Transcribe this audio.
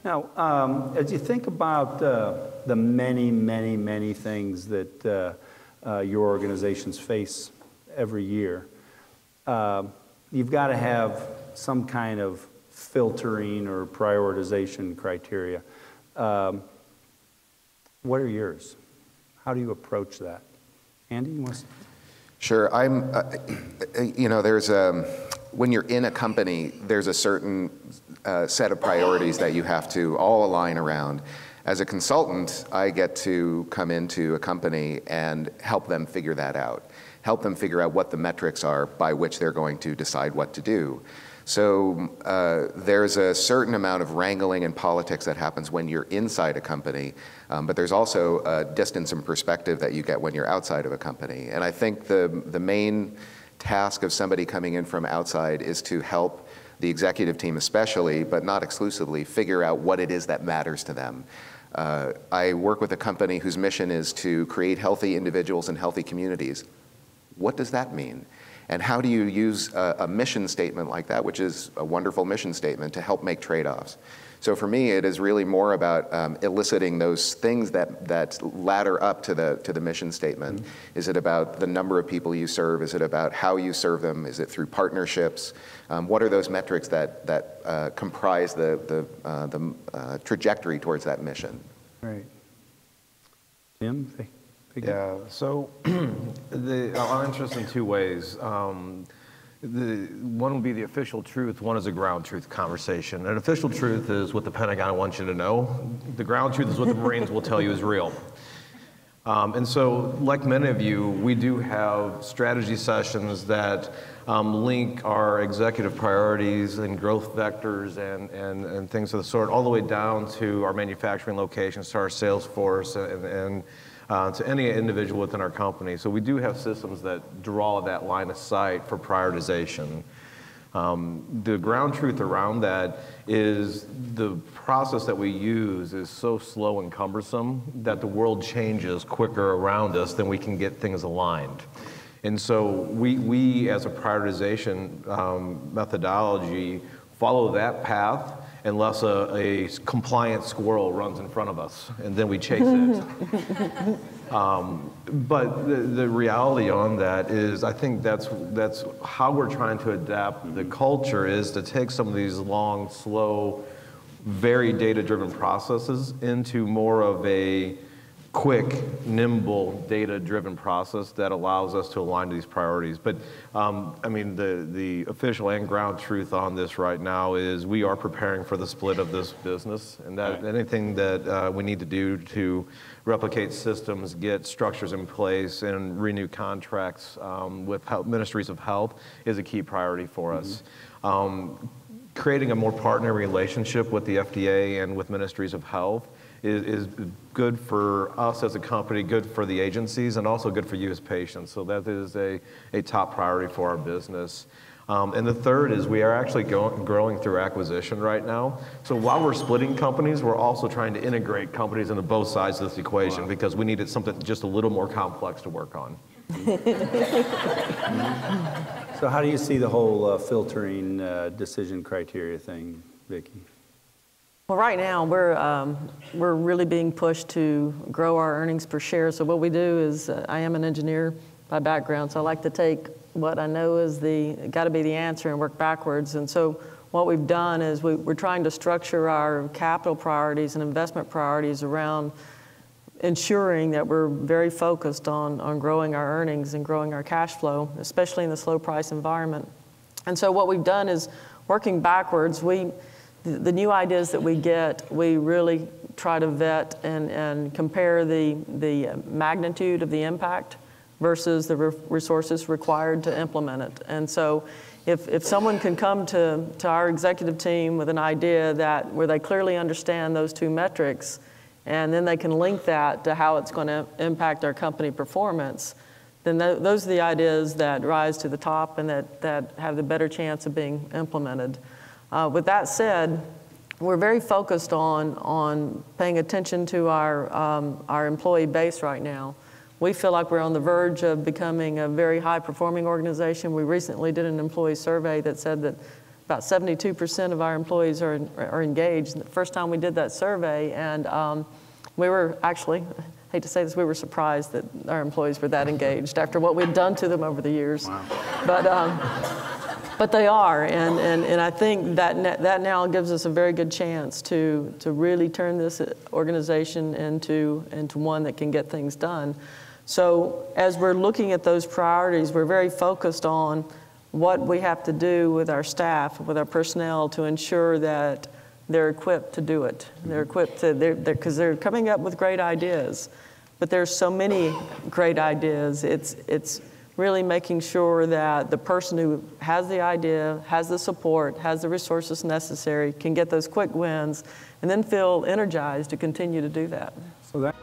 Now, as you think about the many, many, many things that your organizations face every year, you've got to have some kind of filtering or prioritization criteria. What are yours? How do you approach that? Andy, you want to? Sure. You know, when you're in a company, there's a certain set of priorities that you have to all align around. As a consultant, I get to come into a company and help them figure that out, help them figure out what the metrics are by which they're going to decide what to do. So there's a certain amount of wrangling and politics that happens when you're inside a company, but there's also a distance and perspective that you get when you're outside of a company. And I think the main task of somebody coming in from outside is to help the executive team especially, but not exclusively, figure out what it is that matters to them. I work with a company whose mission is to create healthy individuals and healthy communities. What does that mean? And how do you use a mission statement like that, which is a wonderful mission statement, to help make trade-offs? So for me, it is really more about eliciting those things that ladder up to the mission statement. Mm-hmm. Is it about the number of people you serve? Is it about how you serve them? Is it through partnerships? What are those metrics that comprise the trajectory towards that mission? Right. Tim? Yeah, so I'm interested in two ways. One would be the official truth, one is a ground truth conversation. An official truth is what the Pentagon wants you to know. The ground truth is what the Marines will tell you is real. And so, like many of you, we do have strategy sessions that link our executive priorities and growth vectors and things of the sort, all the way down to our manufacturing locations, to our sales force, and to any individual within our company. So we do have systems that draw that line of sight for prioritization. The ground truth around that is the process that we use is so slow and cumbersome that the world changes quicker around us than we can get things aligned. And so we as a prioritization methodology, follow that path unless a compliant squirrel runs in front of us, and then we chase it. But the reality on that is, I think that's how we're trying to adapt the culture, is to take some of these long, slow, very data-driven processes into more of a quick, nimble, data-driven process that allows us to align to these priorities. But I mean, the official and ground truth on this right now is we are preparing for the split of this business, and that anything that we need to do to replicate systems, get structures in place, and renew contracts with ministries of health is a key priority for us. Creating a more partner relationship with the FDA and with ministries of health is good for us as a company, good for the agencies, and also good for you as patients. So that is a top priority for our business. And the third is we are actually growing through acquisition right now. So while we're splitting companies, we're also trying to integrate companies into both sides of this equation, because we needed something just a little more complex to work on. So how do you see the whole filtering decision criteria thing, Vicki? Well, right now we're really being pushed to grow our earnings per share. So what we do is, I am an engineer by background, so I like to take what I know is got to be the answer and work backwards. And so what we've done is we're trying to structure our capital priorities and investment priorities around ensuring that we're very focused on growing our earnings and growing our cash flow, especially in the slow price environment. And so what we've done is, working backwards, the new ideas that we get, we really try to vet and compare the magnitude of the impact versus the resources required to implement it. And so if someone can come to our executive team with an idea where they clearly understand those two metrics, and then they can link that to how it's going to impact our company performance, then those are the ideas that rise to the top and that have the better chance of being implemented. With that said, we're very focused on paying attention to our employee base right now. We feel like we're on the verge of becoming a very high-performing organization. We recently did an employee survey that said that about 72% of our employees are engaged. The first time we did that survey, and we were actually, I hate to say this, we were surprised that our employees were that engaged after what we'd done to them over the years. Wow. But they are, and I think that now gives us a very good chance to really turn this organization into one that can get things done. So as we're looking at those priorities, we're very focused on what we have to do with our staff, with our personnel, to ensure that they're equipped to do it. They're equipped to, because they're coming up with great ideas. But there's so many great ideas. It's really making sure that the person who has the idea, has the support, has the resources necessary, can get those quick wins, and then feel energized to continue to do that. So that